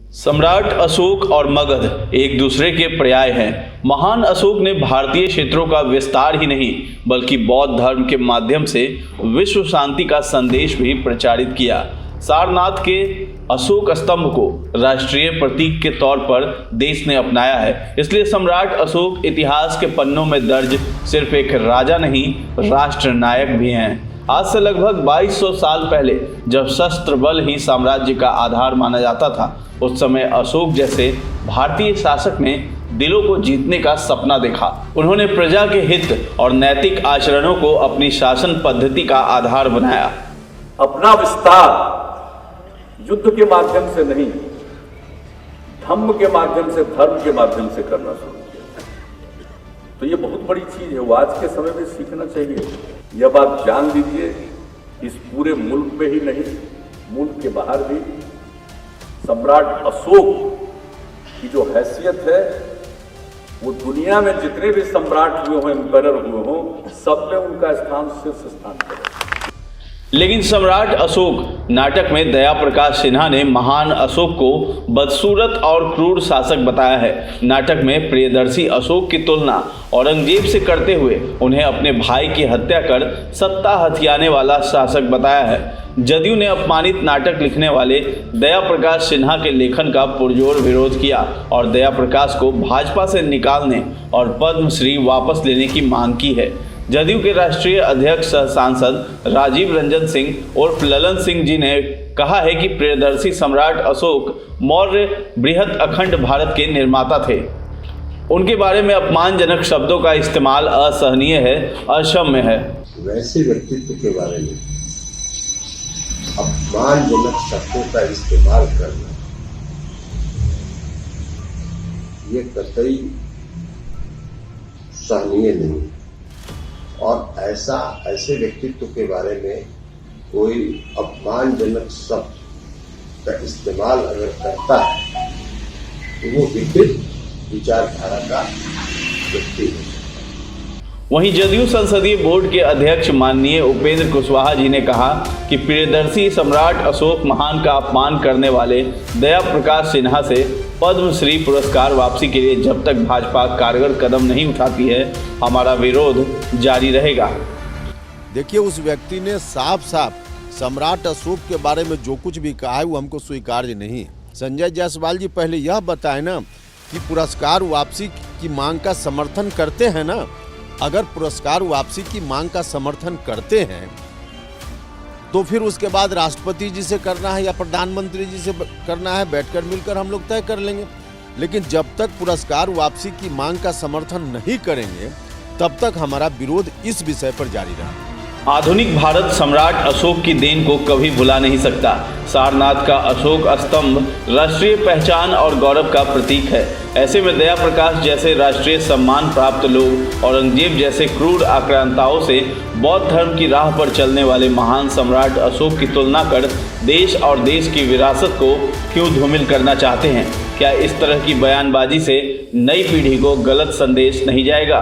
सम्राट अशोक और मगध एक दूसरे के पर्याय हैं। महान अशोक ने भारतीय क्षेत्रों का विस्तार ही नहीं बल्कि बौद्ध धर्म के माध्यम से विश्व शांति का संदेश भी प्रचारित किया। सारनाथ के अशोक स्तंभ को राष्ट्रीय प्रतीक के तौर पर देश ने अपनाया है। इसलिए सम्राट अशोक इतिहास के पन्नों में दर्ज सिर्फ एक राजा नहीं, राष्ट्र नायक भी हैं। आज से लगभग 2200 साल पहले जब शस्त्र बल ही साम्राज्य का आधार माना जाता था, उस समय अशोक जैसे भारतीय शासक ने दिलों को जीतने का सपना देखा। उन्होंने प्रजा के हित और नैतिक आचरणों को अपनी शासन पद्धति का आधार बनाया। अपना विस्तार युद्ध के माध्यम से नहीं, धम्म के माध्यम से, धर्म के माध्यम से करना शुरू किया। तो ये बहुत बड़ी चीज है, वो आज के समय में सीखना चाहिए। यह बात जान लीजिए, इस पूरे मुल्क में ही नहीं, मुल्क के बाहर भी सम्राट अशोक की जो हैसियत है वो दुनिया में जितने भी सम्राट हुए हों, एम्परर हुए हों, सब में उनका स्थान शीर्ष स्थान पर है। लेकिन सम्राट अशोक नाटक में दया प्रकाश सिन्हा ने महान अशोक को बदसूरत और क्रूर शासक बताया है। नाटक में प्रियदर्शी अशोक की तुलना औरंगजेब से करते हुए उन्हें अपने भाई की हत्या कर सत्ता हथियाने वाला शासक बताया है। जदयू ने अपमानित नाटक लिखने वाले दया प्रकाश सिन्हा के लेखन का पुरजोर विरोध किया और दया प्रकाश को भाजपा से निकालने और पद्मश्री वापस लेने की मांग की है। जदयू के राष्ट्रीय अध्यक्ष सह सांसद राजीव रंजन सिंह उर्फ ललन सिंह जी ने कहा है कि प्रियदर्शी सम्राट अशोक मौर्य बृहत अखंड भारत के निर्माता थे। उनके बारे में अपमानजनक शब्दों का इस्तेमाल असहनीय है, अक्षम्य है। वैसे व्यक्तित्व के बारे में अपमानजनक शब्दों का इस्तेमाल करना ये कतई सहनीय नहीं, और ऐसे व्यक्तित्व के बारे में कोई अपमानजनक शब्द का इस्तेमाल अगर करता है तो वो विकृत विचारधारा का व्यक्ति है। वहीं जदयू संसदीय बोर्ड के अध्यक्ष माननीय उपेंद्र कुशवाहा जी ने कहा कि प्रियदर्शी सम्राट अशोक महान का अपमान करने वाले दया प्रकाश सिन्हा से पद्मश्री पुरस्कार वापसी के लिए जब तक भाजपा कारगर कदम नहीं उठाती है, हमारा विरोध जारी रहेगा। देखिए, उस व्यक्ति ने साफ साफ सम्राट अशोक के बारे में जो कुछ भी कहा है वो हमको स्वीकार्य नहीं है। संजय जायसवाल जी पहले यह बताए ना कि पुरस्कार वापसी की मांग का समर्थन करते हैं ना। अगर पुरस्कार वापसी की मांग का समर्थन करते हैं तो फिर उसके बाद राष्ट्रपति जी से करना है या प्रधानमंत्री जी से करना है, बैठकर मिलकर हम लोग तय कर लेंगे। लेकिन जब तक पुरस्कार वापसी की मांग का समर्थन नहीं करेंगे तब तक हमारा विरोध इस विषय पर जारी रहेगा। आधुनिक भारत सम्राट अशोक की देन को कभी भुला नहीं सकता। सारनाथ का अशोक स्तंभ राष्ट्रीय पहचान और गौरव का प्रतीक है। ऐसे में दया प्रकाश जैसे राष्ट्रीय सम्मान प्राप्त लोग औरंगजेब जैसे क्रूर आक्रांताओं से बौद्ध धर्म की राह पर चलने वाले महान सम्राट अशोक की तुलना कर देश और देश की विरासत को क्यों धूमिल करना चाहते हैं? क्या इस तरह की बयानबाजी से नई पीढ़ी को गलत संदेश नहीं जाएगा?